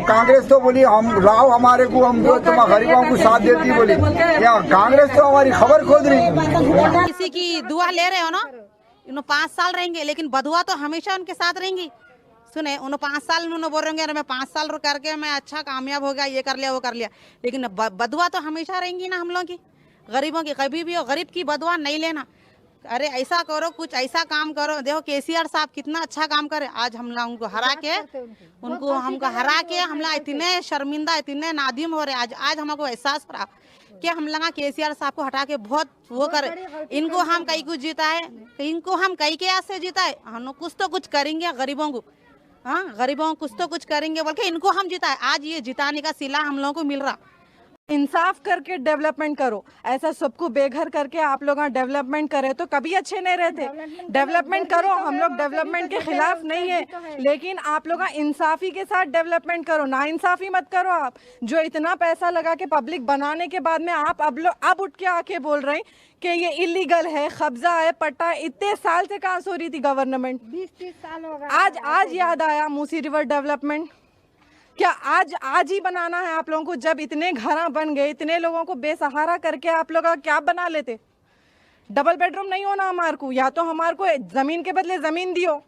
कांग्रेस तो बोली हम लाओ हमारे को, हम जो तुम गरीबों को साथ देती बोली। यहाँ कांग्रेस तो हमारी खबर खोद रही। किसी की दुआ ले रहे हो ना, उन्हें 5 साल रहेंगे, लेकिन बदुआ तो हमेशा उनके साथ रहेंगी। सुने, उन्हें 5 साल उन्होंने बोल रहे मैं 5 साल करके मैं अच्छा कामयाब हो गया, ये कर लिया वो कर लिया, लेकिन बदुआ तो हमेशा रहेंगी ना हम लोगों की, गरीबों की। कभी भी हो गरीब की बदुआ नहीं लेना। अरे ऐसा करो, कुछ ऐसा काम करो। देखो केसीआर साहब कितना अच्छा काम करे। आज हम लोग उनको हरा के हम लोग इतने शर्मिंदा, इतने नादिम हो रहे। आज हमको एहसास हो रहा कि हम लगा केसीआर साहब को हटा के बहुत वो करे। इनको हम कई कुछ जीता है, इनको हम कई के आज से जीता है। हम लोग कुछ तो कुछ करेंगे गरीबों को, हाँ गरीबों को कुछ तो कुछ करेंगे बोल के इनको हम जिताए। आज ये जिताने का सिला हम लोगों को मिल रहा। इंसाफ करके डेवलपमेंट करो, ऐसा सबको बेघर करके आप लोग डेवलपमेंट करे तो कभी अच्छे नहीं रहते। डेवलपमेंट करो, हम लोग डेवलपमेंट के खिलाफ नहीं है, लेकिन आप लोग इंसाफी के साथ डेवलपमेंट करो, ना इंसाफी मत करो। आप जो इतना पैसा लगा के पब्लिक बनाने के बाद में आप अब उठ के आके बोल रहे हैं कि ये इलीगल है, कब्जा है, पट्टा। इतने साल से कहाँ सो रही थी गवर्नमेंट? 20-30 साल हो गए। आज याद आया मूसी रिवर डेवलपमेंट? क्या आज ही बनाना है आप लोगों को? जब इतने घर बन गए, इतने लोगों को बेसहारा करके आप लोग क्या बना लेते? डबल बेडरूम नहीं होना हमारे को, या तो हमारे को जमीन के बदले जमीन दियो,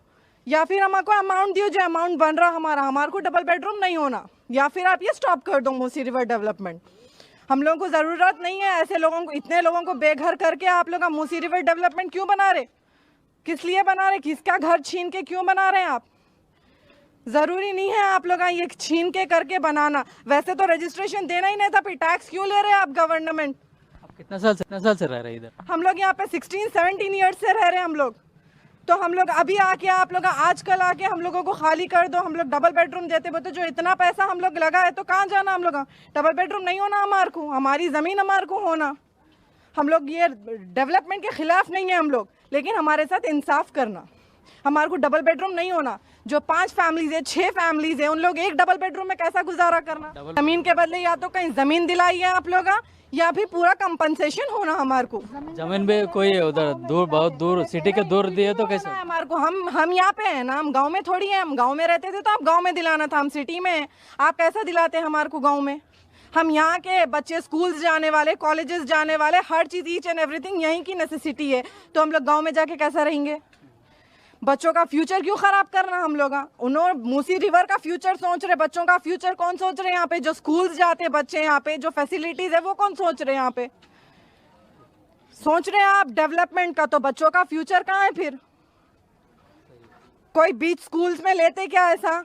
या फिर हमारे को अमाउंट दियो जो अमाउंट बन रहा हमारे को डबल बेडरूम नहीं होना, या फिर आप ये स्टॉप कर दो मूसी रिवर डेवलपमेंट। हम लोगों को जरूरत नहीं है ऐसे लोगों को, इतने लोगों को बेघर करके आप लोग मूसी रिवर डेवलपमेंट क्यों बना रहे? किस लिए बना रहे? किसका घर छीन के क्यों बना रहे हैं आप? जरूरी नहीं है आप लोग ये छीन के करके बनाना। वैसे तो रजिस्ट्रेशन देना ही नहीं था, फिर टैक्स क्यों ले रहे हैं आप गवर्नमेंट? आप कितना साल से रह रहे इधर? हम लोग यहाँ पे 16-17 ईयर्स से रह रहे हैं हम लोग। तो हम लोग अभी आके आप लोग आजकल आके हम लोगों को खाली कर दो, हम लोग डबल बेडरूम देते बोलते। जो इतना पैसा हम लोग लगा है तो कहाँ जाना हम लोग? डबल बेडरूम नहीं होना हमारे को, हमारी ज़मीन हमारे को होना। हम लोग ये डेवलपमेंट के खिलाफ नहीं है हम लोग, लेकिन हमारे साथ इंसाफ करना। हमारे को डबल बेडरूम नहीं होना। जो 5 फैमिलीज है, 6 फैमिलीज है, उन लोग एक डबल बेडरूम में कैसा गुजारा करना? जमीन के बदले या तो कहीं जमीन दिलाई है आप लोग, या फिर पूरा कंपनसेशन होना हमारे को। जमीन भी कोई उधर दूर, बहुत दूर सिटी के दूर दिए तो कैसे? हमारे को हम यहाँ पे है ना, हम गांव में थोड़ी है। हम गांव में रहते थे तो आप गांव में दिलाना था, हम सिटी में हैं। आप कैसा दिलाते हैं हमारे को गाँव में? हम यहाँ के बच्चे स्कूल्स जाने वाले, कॉलेजेस जाने वाले, हर चीज़ ईच एंड एवरीथिंग यहीं की नेसेसिटी है, तो हम लोग गाँव में जाके कैसा रहेंगे? बच्चों का फ्यूचर क्यों खराब करना हम लोग? उन्होंने मूसी रिवर का फ्यूचर सोच रहे, बच्चों का फ्यूचर कौन सोच रहे? यहाँ पे जो स्कूल्स जाते हैं बच्चे, यहाँ पे जो फैसिलिटीज है वो कौन सोच रहे? यहाँ पे सोच रहे हैं आप डेवलपमेंट का, तो बच्चों का फ्यूचर कहाँ है फिर? कोई बीच स्कूल्स में लेते क्या ऐसा?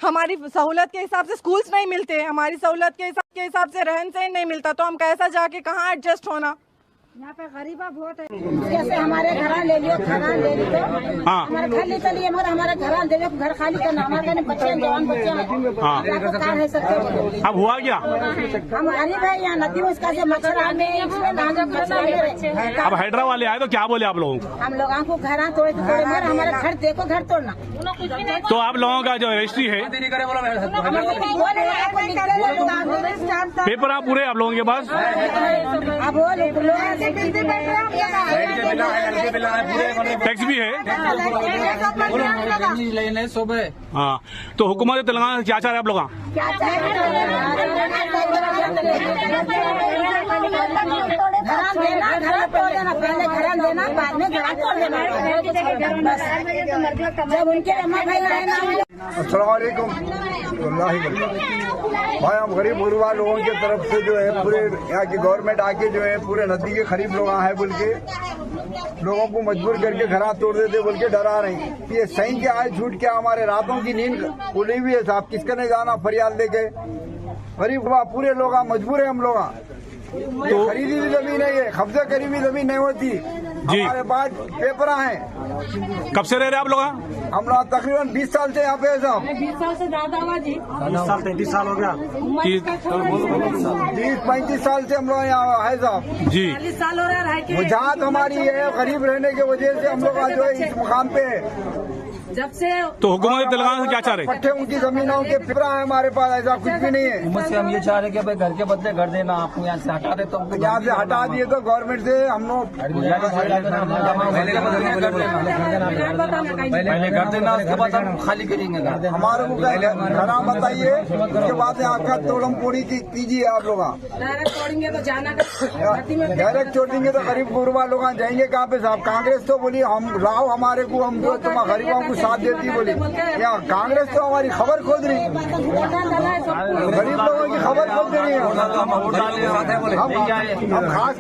हमारी सहूलत के हिसाब से स्कूल्स नहीं मिलते, हमारी सहूलत के हिसाब से रहन सहन नहीं मिलता, तो हम कैसा जाके कहाँ एडजस्ट होना? यहाँ पे गरीबा बहुत है। जैसे हमारे घर ले लियो, खरान ले लियो, हमारे घर ले चलिए, मगर हमारे घर दे घर खाली करना। हमारे बच्चे जवान बच्चे है सकते। अब हुआ क्या? हम गरीब है, यहाँ नदी में उसका से मच्छर में। अब हैदरा वाले आए तो क्या बोले आप लोगों को? हम लोगों को घर तोड़े मगर हमारे घर देखो, घर तोड़ना। तो आप लोगों का जो रजिस्ट्री है, पेपर आप पूरे आप लोगों के पास? अब टैक्स भी है। हाँ, तो हुकूमत तेलंगाना क्या चाह रहे हैं आप लोग? अस्सलामुअलैकुम भाई, हम गरीब गुरबा लोगों की तरफ से जो है पूरे यहाँ की गवर्नमेंट आके जो है पूरे नदी के करीब लोग हैं बोल के लोगों को मजबूर करके घर तोड़ देते बोल के डरा रहे हैं। ये सही क्या है झूठ क्या? हमारे रातों की नींद उड़ी हुई है साहब, किसका नहीं जाना फरियाद लेके? गरीब गुरबा पूरे लोग मजबूर है हम लोग। तो खरीदी हुई जमीन है, ये कब्जा करी हुई जमीन नहीं होती। हमारे पास पेपर हैं। कब से रह रहे आप लोग? हम लोग तकरीबन 20 साल से यहाँ पे है साहब। 20 साल से ज्यादा हुआ जी, 20 साल 33 साल हो गया। 30-35 साल से हम लोग यहाँ है साहब जी। 40 साल हो रहा है। वजह हमारी ये है, गरीब रहने की वजह से हम लोग जो है इस मुकाम पे है। जब से तो हुकूमत तेलंगाना से क्या चाह रहे? पट्टे उनकी जमीनों के फिक्रा है हमारे पास, ऐसा कुछ भी नहीं है। हुकूमत से हम ये चाह रहे हैं कि भाई घर के बदले घर देना, आपको यहाँ से हटा दे तो हमको यहाँ से हटा दिए तो गवर्नमेंट से हम लोग पहले घर देना, उसके बाद हम खाली करेंगे घर। हमारे को घरा बताइए, उसके बाद यहाँ का तोड़म पोड़ी कीजिए आप लोग। डायरेक्ट छोड़ेंगे तो जाना डायरेक्ट छोड़ देंगे तो गरीब गुरबा लोग जाएंगे कहाँ पे साहब? कांग्रेस तो बोली हम लाओ हमारे को, हम जो तुम गरीबों को साथ देती बोली। यहाँ कांग्रेस तो हमारी खबर खोद रही, गरीब लोगों की खबर खोद रही है। हम खास